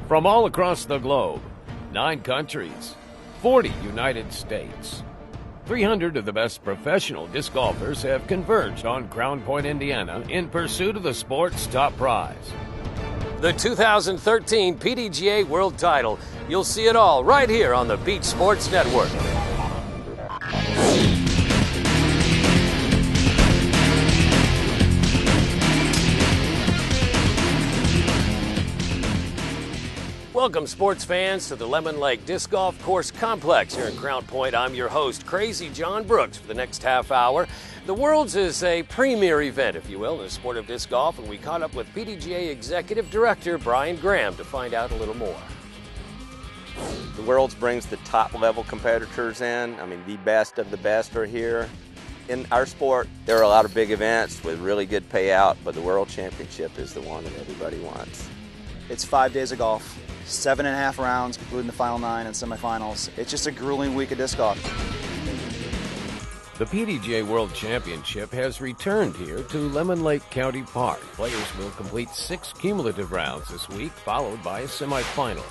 From all across the globe, 9 countries, 40 United States, 300 of the best professional disc golfers have converged on Crown Point, Indiana in pursuit of the sport's top prize. The 2013 PDGA World Title. You'll see it all right here on the Beach Sports Network. Welcome, sports fans, to the Lemon Lake Disc Golf Course Complex here in Crown Point. I'm your host, Crazy John Brooks, for the next half hour. The Worlds is a premier event, if you will, in the sport of disc golf, and we caught up with PDGA Executive Director Brian Graham to find out a little more. The Worlds brings the top-level competitors in. I mean, the best of the best are here. In our sport, there are a lot of big events with really good payout, but the World Championship is the one that everybody wants. It's 5 days of golf. 7.5 rounds, including the final 9 and semifinals. It's just a grueling week of disc golf. The PDGA World Championship has returned here to Lemon Lake County Park. Players will complete 6 cumulative rounds this week, followed by a semifinal.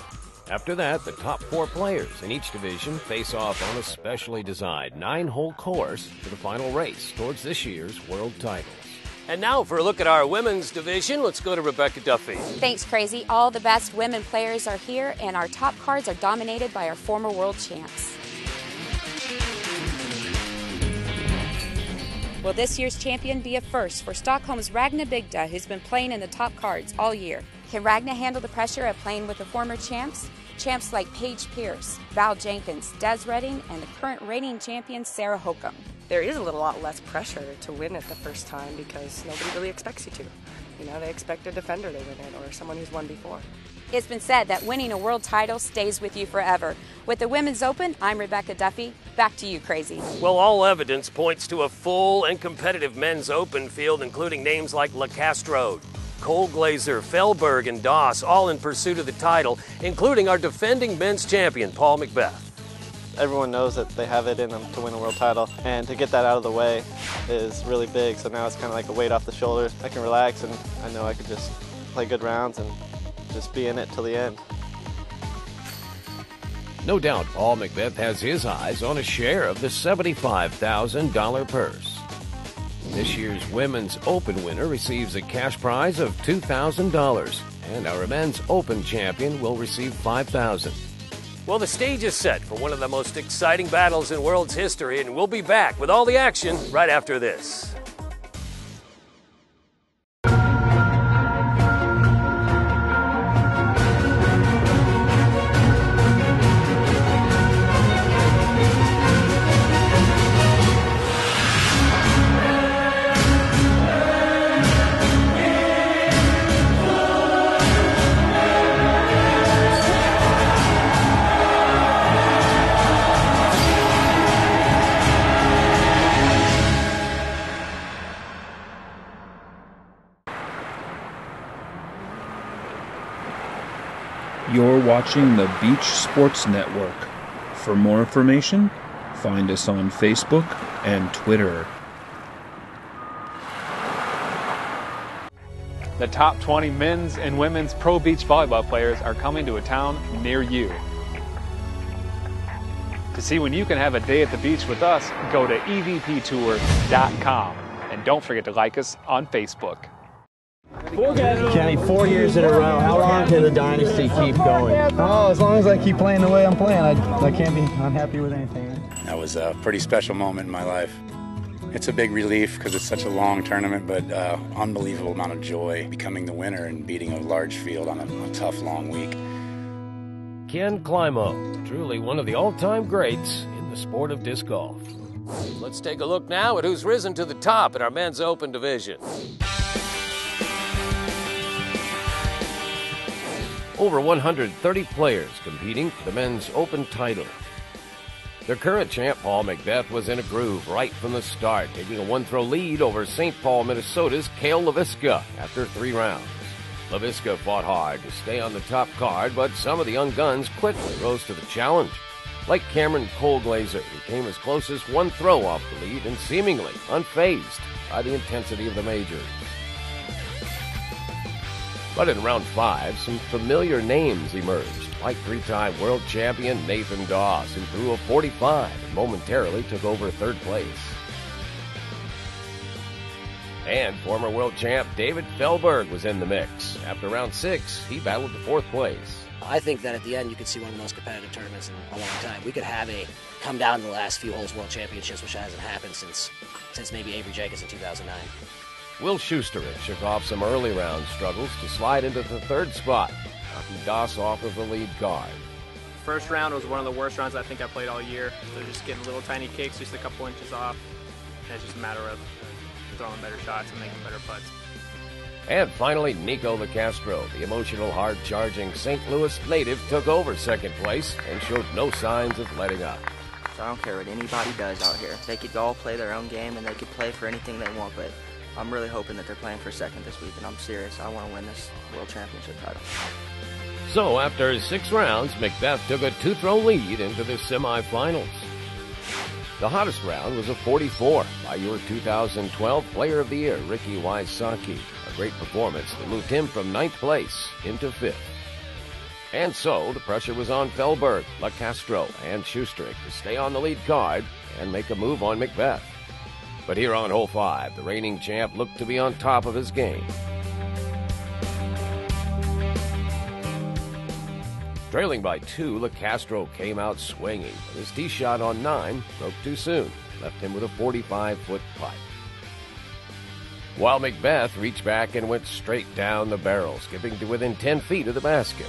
After that, the top 4 players in each division face off on a specially designed 9-hole course for the final race towards this year's world titles. And now for a look at our women's division, let's go to Rebecca Duffy. Thanks, Crazy. All the best women players are here, and our top cards are dominated by our former world champs. Will this year's champion be a first for Stockholm's Ragna Bigda, who's been playing in the top cards all year? Can Ragna handle the pressure of playing with the former champs? Champs like Paige Pierce, Val Jenkins, Des Redding, and the current reigning champion, Sarah Hokum. There is a lot less pressure to win it the first time because nobody really expects you to. You know, they expect a defender to win it or someone who's won before. It's been said that winning a world title stays with you forever. With the Women's Open, I'm Rebecca Duffy. Back to you, Crazy. Well, all evidence points to a full and competitive men's open field, including names like LeCastro, Cole Glazer, Fellberg, and Doss, all in pursuit of the title, including our defending men's champion, Paul McBeth. Everyone knows that they have it in them to win a world title, and to get that out of the way is really big, so now it's kind of like a weight off the shoulders. I can relax, and I know I could just play good rounds and just be in it till the end. No doubt Paul McBeth has his eyes on a share of the $75,000 purse. This year's Women's Open winner receives a cash prize of $2,000, and our Men's Open champion will receive $5,000. Well, the stage is set for one of the most exciting battles in World's history, and we'll be back with all the action right after this. You're watching the Beach Sports Network. For more information, find us on Facebook and Twitter. The top 20 men's and women's pro beach volleyball players are coming to a town near you. To see when you can have a day at the beach with us, go to evptour.com. And don't forget to like us on Facebook. Kenny, 4 years in a row. How long can the dynasty keep going? Oh, as long as I keep playing the way I'm playing, I can't be unhappy with anything. That was a pretty special moment in my life. It's a big relief because it's such a long tournament, but unbelievable amount of joy becoming the winner and beating a large field on a tough, long week. Ken Climo, truly one of the all-time greats in the sport of disc golf. Let's take a look now at who's risen to the top in our Men's Open division. Over 130 players competing for the Men's Open title. Their current champ, Paul McBeth, was in a groove right from the start, taking a 1-throw lead over St. Paul, Minnesota's Cale Laviska after 3 rounds. Laviska fought hard to stay on the top card, but some of the young guns quickly rose to the challenge, like Cameron Cole Glazer, who came as close as 1 throw off the lead and seemingly unfazed by the intensity of the majors. But in round 5, some familiar names emerged, like 3-time world champion Nathan Doss, who threw a 45 and momentarily took over 3rd place. And former world champ David Feldberg was in the mix. After round 6, he battled to 4th place. I think that at the end you could see one of the most competitive tournaments in a long time. We could have a come down to the last few holes world championships, which hasn't happened since maybe Avery Jenkins in 2009. Will Schusterich shook off some early round struggles to slide into the 3rd spot, knocking Doss off of the lead card. First round was one of the worst rounds I think I played all year. They're just getting little tiny kicks, just a couple inches off. And it's just a matter of throwing better shots and making better putts. And finally, Nico LaCastro, the emotional, hard-charging St. Louis native, took over 2nd place and showed no signs of letting up. So I don't care what anybody does out here. They could all play their own game and they could play for anything they want, but I'm really hoping that they're playing for 2nd this week, and I'm serious. I want to win this World Championship title. So after 6 rounds, Macbeth took a 2-throw lead into the semifinals. The hottest round was a 44 by your 2012 Player of the Year, Ricky Wysocki. A great performance that moved him from 9th place into 5th. And so the pressure was on Feldberg, LaCastro, and Schusterich to stay on the lead card and make a move on Macbeth. But here on hole 5, the reigning champ looked to be on top of his game. Trailing by 2, LaCastro came out swinging, but his tee shot on 9 broke too soon, left him with a 45-foot putt. While Macbeth reached back and went straight down the barrel, skipping to within 10 feet of the basket.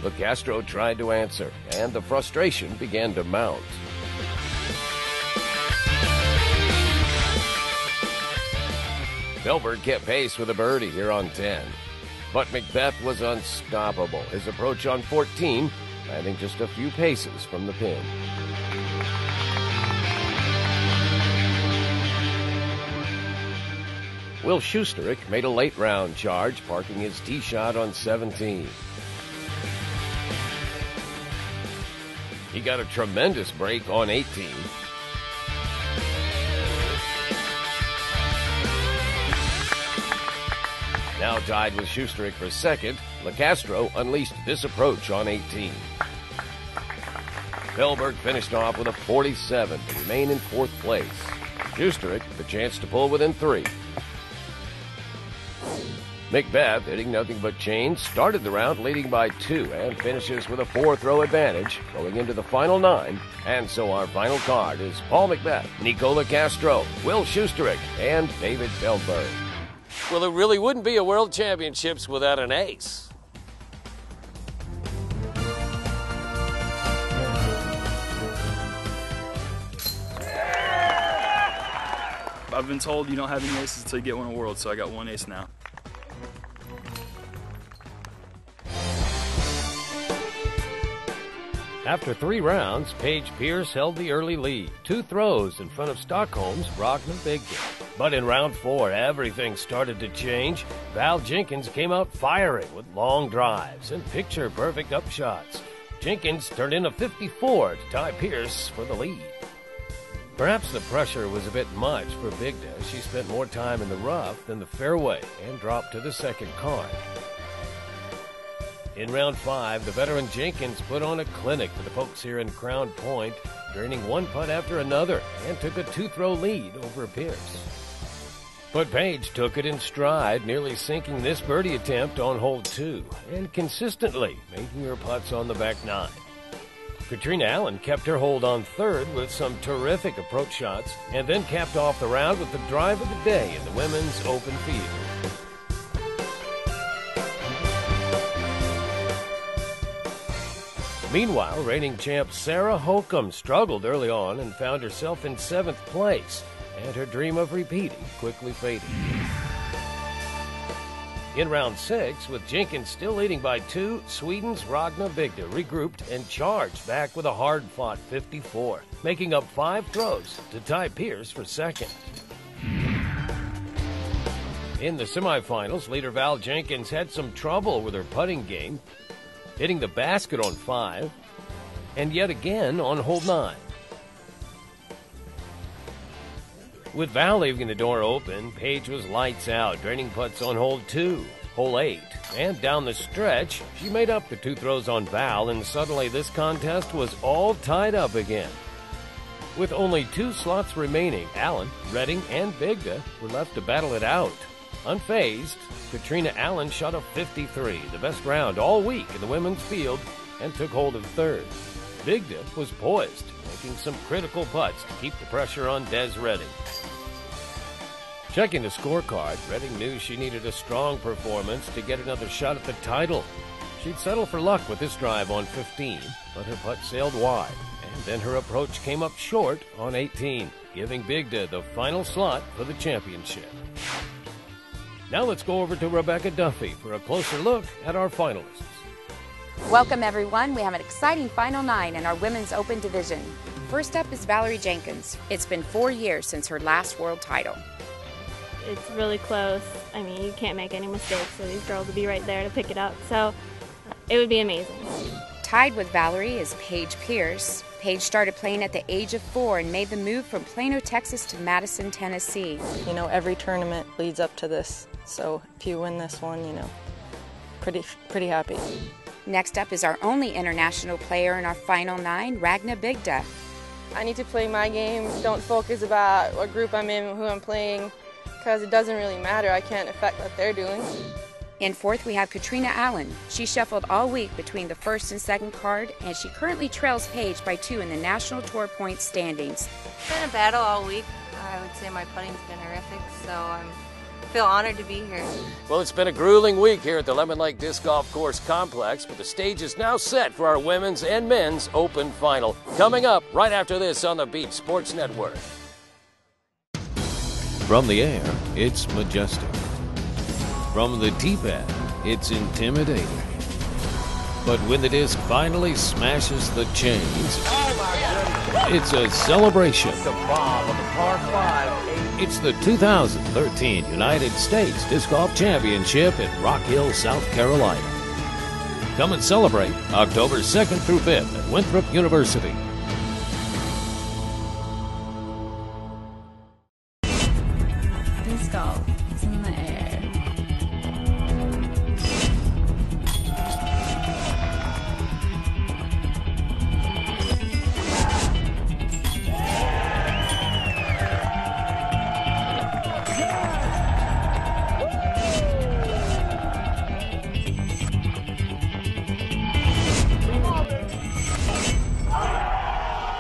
LaCastro tried to answer, and the frustration began to mount. Feldberg kept pace with a birdie here on 10. But Macbeth was unstoppable. His approach on 14, landing just a few paces from the pin. Will Schusterich made a late round charge, parking his tee shot on 17. He got a tremendous break on 18. Now tied with Schusterich for 2nd, LaCastro unleashed this approach on 18. Feldberg finished off with a 47 to remain in 4th place. Schusterich the chance to pull within 3. Macbeth, hitting nothing but chains, started the round leading by 2 and finishes with a 4-throw advantage going into the final 9. And so our final card is Paul Macbeth, Nico LaCastro, Will Schusterich, and David Feldberg. Well, it really wouldn't be a World Championships without an ace. I've been told you don't have any aces until you get one in World, so I got 1 ace now. After 3 rounds, Paige Pierce held the early lead, 2 throws in front of Stockholm's Ragnar Bigden. But in round 4, everything started to change. Val Jenkins came out firing with long drives and picture-perfect upshots. Jenkins turned in a 54 to tie Pierce for the lead. Perhaps the pressure was a bit much for Bigden. She spent more time in the rough than the fairway and dropped to the 2nd card. In round 5, the veteran Jenkins put on a clinic for the folks here in Crown Point, draining 1 putt after another, and took a 2-throw lead over Pierce. But Paige took it in stride, nearly sinking this birdie attempt on hole 2, and consistently making her putts on the back 9. Katrina Allen kept her hold on 3rd with some terrific approach shots, and then capped off the round with the drive of the day in the women's open field. Meanwhile, reigning champ Sarah Holcomb struggled early on and found herself in 7th place, and her dream of repeating quickly faded. In round 6, with Jenkins still leading by 2, Sweden's Ragnar Bigden regrouped and charged back with a hard-fought 54, making up 5 throws to tie Pierce for 2nd. In the semifinals, leader Val Jenkins had some trouble with her putting game, hitting the basket on 5, and yet again on hole 9. With Val leaving the door open, Paige was lights out, draining putts on hole 2, hole 8, and down the stretch, she made up the 2 throws on Val, and suddenly this contest was all tied up again. With only 2 slots remaining, Allen, Redding, and Bigda were left to battle it out. Unfazed, Katrina Allen shot a 53, the best round all week in the women's field, and took hold of third. Bigda was poised, making some critical putts to keep the pressure on Des Redding. Checking the scorecard, Redding knew she needed a strong performance to get another shot at the title. She'd settle for luck with this drive on 15, but her putt sailed wide, and then her approach came up short on 18, giving Bigda the final slot for the championship. Now let's go over to Rebecca Duffy for a closer look at our finalists. Welcome everyone. We have an exciting Final 9 in our Women's Open division. First up is Valerie Jenkins. It's been 4 years since her last world title. It's really close. I mean, you can't make any mistakes, so these girls will be right there to pick it up. So it would be amazing. Tied with Valerie is Paige Pierce. Paige started playing at the age of 4 and made the move from Plano, Texas to Madison, Tennessee. You know, every tournament leads up to this. So if you win this one, you know, pretty happy. Next up is our only international player in our Final 9, Ragna Bigda. I need to play my game. Don't focus about what group I'm in, who I'm playing, because it doesn't really matter. I can't affect what they're doing. In fourth, we have Katrina Allen. She shuffled all week between the first and second card, and she currently trails Paige by 2 in the National Tour points standings. It's been a battle all week. I would say my putting's been horrific, so I feel honored to be here. Well, it's been a grueling week here at the Lemon Lake Disc Golf Course Complex, but the stage is now set for our women's and men's Open Final. Coming up right after this on the Beach Sports Network. From the air, it's majestic. From the tee pad, it's intimidating. But when the disc finally smashes the chains, it's a celebration. The bomb on the par 5. It's the 2013 United States Disc Golf Championship in Rock Hill, South Carolina. Come and celebrate October 2nd through 5th at Winthrop University. Disc golf is in the air.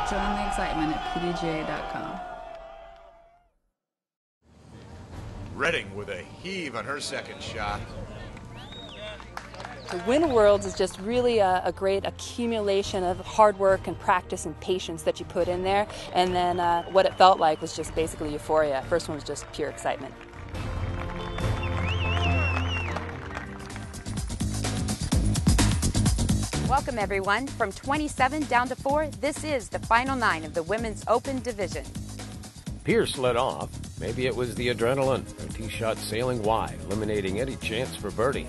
Join the excitement at PDGA.com. Redding with a heave on her second shot. To win Worlds is just really a great accumulation of hard work and practice and patience that you put in there. And then what it felt like was just basically euphoria. First one was just pure excitement. Welcome everyone. From 27 down to 4, this is the Final 9 of the Women's Open division. Pierce led off. Maybe it was the adrenaline. Her tee shot sailing wide, eliminating any chance for birdie.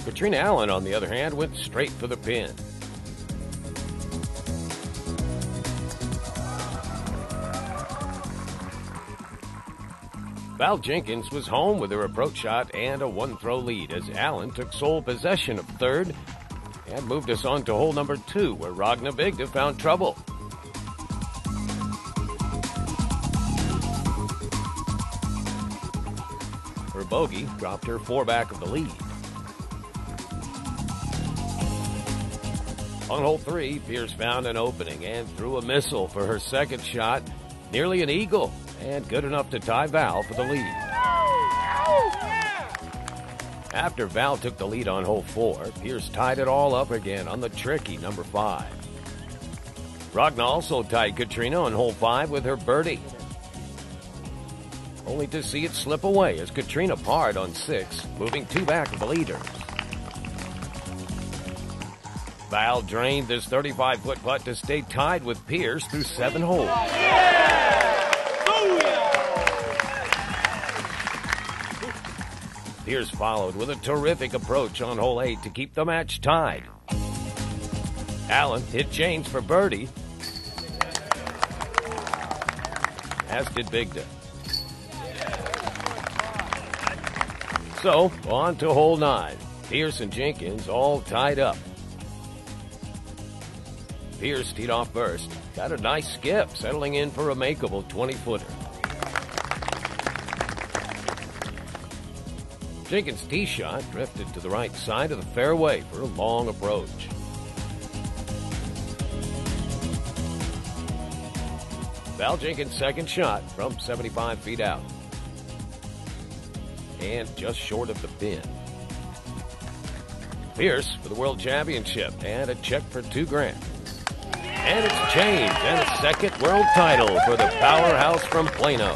Katrina Allen, on the other hand, went straight for the pin. Val Jenkins was home with her approach shot and a 1-throw lead as Allen took sole possession of third and moved us on to hole number 2, where Ragna Bigda found trouble. Her bogey dropped her 4 back of the lead. On hole 3, Pierce found an opening and threw a missile for her second shot, nearly an eagle, and good enough to tie Val for the lead. After Val took the lead on hole 4, Pierce tied it all up again on the tricky number 5. Ragna also tied Katrina on hole 5 with her birdie, only to see it slip away as Katrina parred on 6, moving 2 back of the leaders. Val drained this 35-foot putt to stay tied with Pierce through 7 holes. Pierce followed with a terrific approach on hole 8 to keep the match tied. Allen hit James for birdie. as did Bigda. So, on to hole 9. Pierce and Jenkins all tied up. Pierce teed off first. Got a nice skip, settling in for a makeable 20-footer. Jenkins' tee shot drifted to the right side of the fairway for a long approach. Val Jenkins' second shot from 75 feet out. And just short of the pin. Pierce for the World Championship and a check for $2,000. And it's changed, and a second world title for the powerhouse from Plano.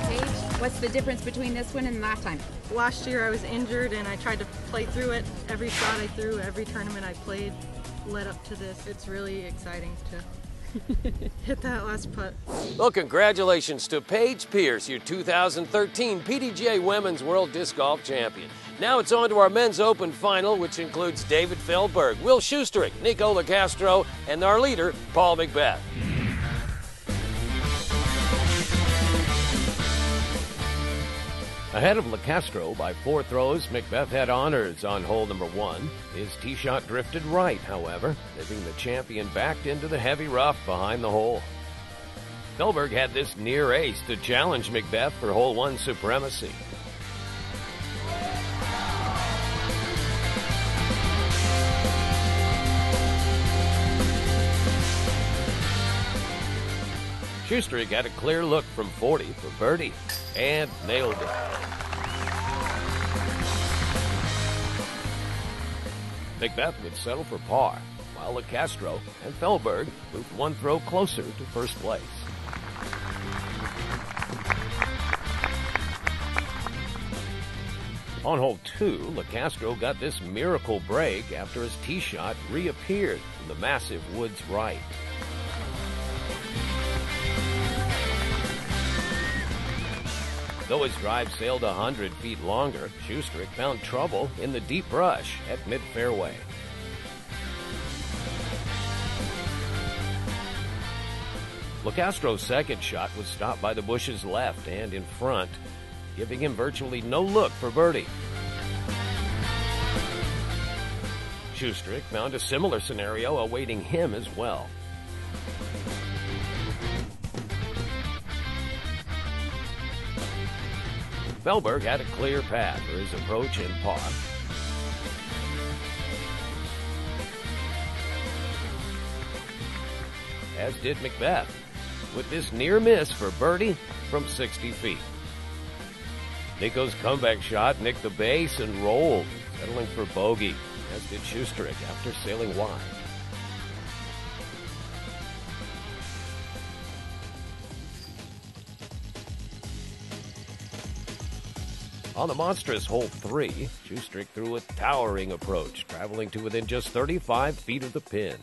Paige, what's the difference between this one and last time? Last year I was injured and I tried to play through it. Every shot I threw, every tournament I played led up to this. It's really exciting to hit that last putt. Well, congratulations to Paige Pierce, your 2013 PDGA Women's World Disc Golf Champion. Now it's on to our Men's Open Final, which includes David Feldberg, Will Schusterick, Nico LaCastro, and our leader, Paul McBeth. Ahead of LaCastro by 4 throws, McBeth had honors on hole number 1. His tee shot drifted right, however, leaving the champion backed into the heavy rough behind the hole. Feldberg had this near ace to challenge McBeth for hole 1 supremacy. Schusterick had a clear look from 40 for birdie and nailed it. McBeth would settle for par, while LaCastro and Feldberg moved 1 throw closer to first place. On hole 2, LaCastro got this miracle break after his tee shot reappeared from the massive woods right. Though his drive sailed 100 feet longer, Schusterick found trouble in the deep brush at mid-fairway. LaCastro's second shot was stopped by the bushes left and in front, giving him virtually no look for birdie. Schusterick found a similar scenario awaiting him as well. Feldberg had a clear path for his approach and par. As did McBeth, with this near miss for birdie from 60 feet. Nico's comeback shot nicked the base and rolled, settling for bogey, as did Schusterick after sailing wide. On the monstrous hole 3, Schusterick threw a towering approach, traveling to within just 35 feet of the pin.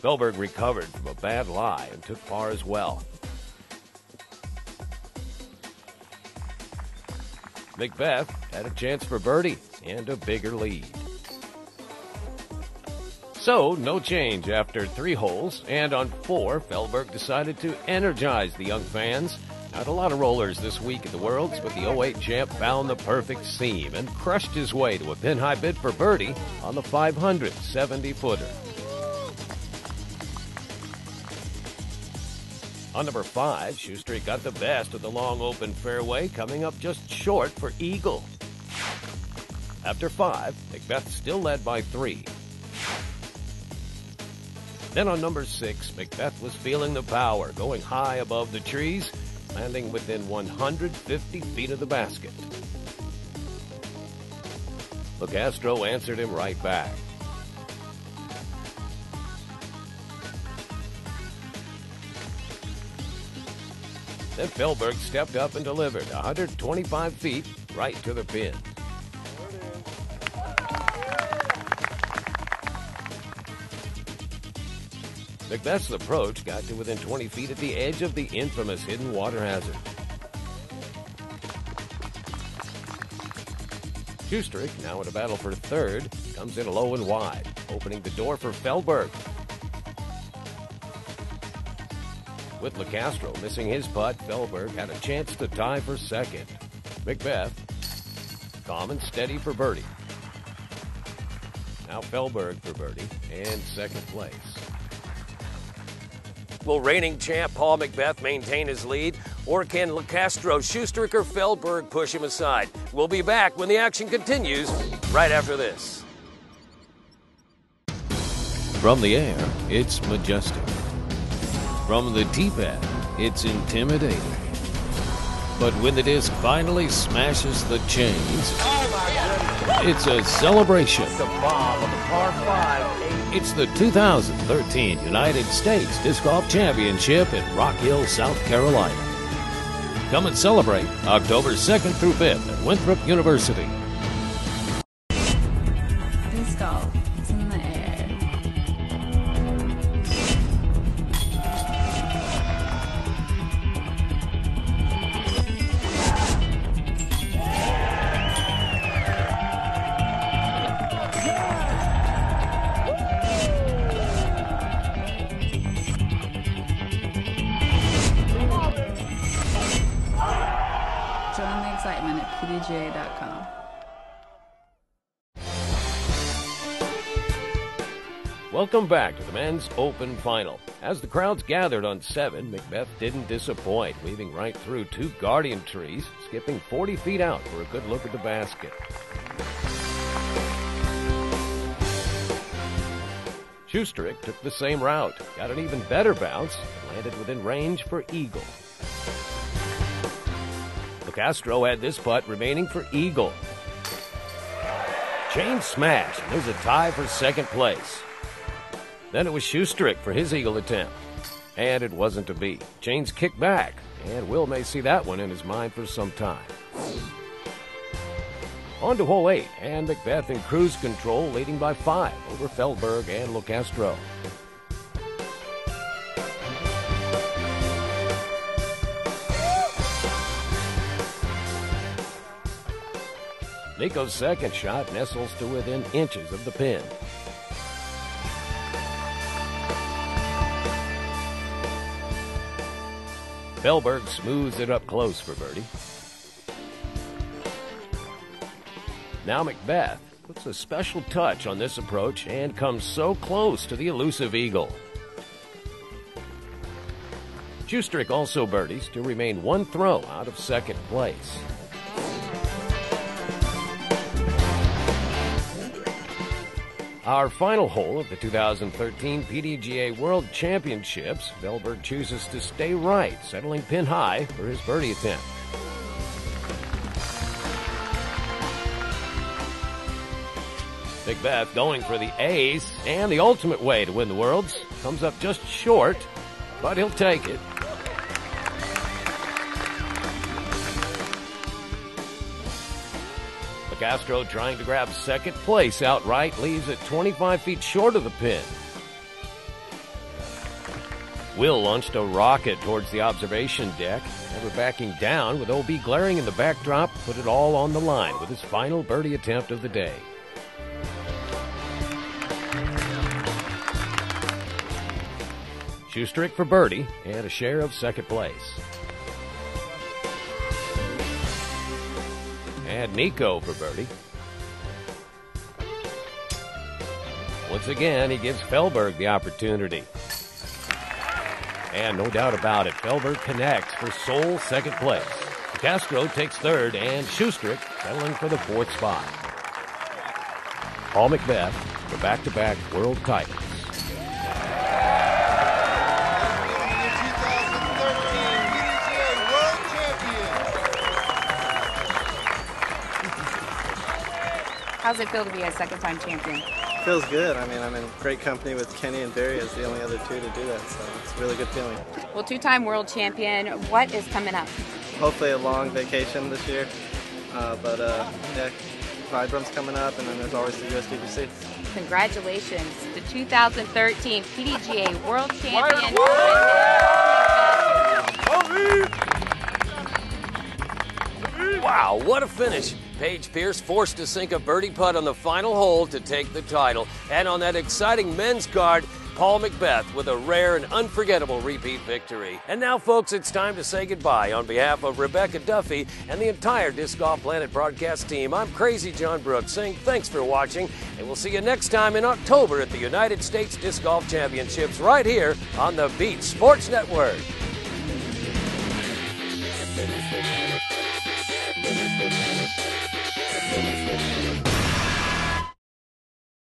Feldberg recovered from a bad lie and took par as well. McBeth had a chance for birdie and a bigger lead. So, no change after 3 holes, and on 4, Feldberg decided to energize the young fans. Not a lot of rollers this week at the Worlds, but the 08 champ found the perfect seam and crushed his way to a pin-high bid for birdie on the 570-footer. On number 5, Schusterick got the best of the long open fairway, coming up just short for eagle. After 5, McBeth still led by 3. Then on number 6, McBeth was feeling the power, going high above the trees, landing within 150 feet of the basket. LaCastro answered him right back. Then Feldberg stepped up and delivered 125 feet right to the pin. McBeth's approach got to within 20 feet at the edge of the infamous hidden water hazard. Schustrick, now in a battle for third, comes in low and wide, opening the door for Feldberg. With LeCastro missing his putt, Feldberg had a chance to tie for second. Macbeth, calm and steady for birdie. Now Feldberg for birdie and second place. Will reigning champ Paul Macbeth maintain his lead, or can LeCastro, Schustrick, or Feldberg push him aside? We'll be back when the action continues right after this. From the air, it's majestic. From the tee pad, it's intimidating. But when the disc finally smashes the chains, it's a celebration. The bomb on the par 5. It's the 2013 United States Disc Golf Championship in Rock Hill, South Carolina. Come and celebrate October 2nd through 5th at Winthrop University. Disc golf. It's in the air. Join the excitement at PDGA.com. Welcome back to the Men's Open Final. As the crowds gathered on 7, Macbeth didn't disappoint, weaving right through 2 guardian trees, skipping 40 feet out for a good look at the basket. Schustrick took the same route, got an even better bounce, and landed within range for eagle. LeCastro had this putt remaining for eagle. Chain smash, and there's a tie for second place. Then it was Schustrick for his eagle attempt. And it wasn't to be. Chains kicked back, and Will may see that one in his mind for some time. On to hole 8, and Macbeth in cruise control, leading by 5 over Feldberg and LeCastro. Nico's second shot nestles to within inches of the pin. Feldberg smooths it up close for birdie. Now Macbeth puts a special touch on this approach and comes so close to the elusive eagle. Schustrick also birdies to remain 1 throw out of second place. Our final hole of the 2013 PDGA World Championships, Feldberg chooses to stay right, settling pin high for his birdie attempt. Macbeth going for the ace and the ultimate way to win the Worlds. Comes up just short, but he'll take it. LeCastro trying to grab second place outright, leaves it 25 feet short of the pin. Will launched a rocket towards the observation deck, never backing down, with OB glaring in the backdrop, put it all on the line with his final birdie attempt of the day. Schustrick for birdie and a share of second place. And Nico for birdie. Once again, he gives Feldberg the opportunity. And no doubt about it, Feldberg connects for sole second place. Castro takes third, and Schustrick settling for the 4th spot. Paul Macbeth for back-to-back world titles. How's it feel to be a second-time champion? Feels good. I mean, I'm in great company with Kenny and Barry as the only other 2 to do that, so it's a really good feeling. Well, 2-time world champion, what is coming up? Hopefully a long vacation this year, but yeah, Vibrum's coming up, and then there's always the USDGC. Congratulations, the 2013 PDGA World Champion. Wow, what a finish. Paige Pierce forced to sink a birdie putt on the final hole to take the title. And on that exciting men's card, Paul Macbeth with a rare and unforgettable repeat victory. And now, folks, it's time to say goodbye. On behalf of Rebecca Duffy and the entire Disc Golf Planet broadcast team, I'm Crazy John Brooks saying thanks for watching, and we'll see you next time in October at the United States Disc Golf Championships right here on the Beach Sports Network. Thank you.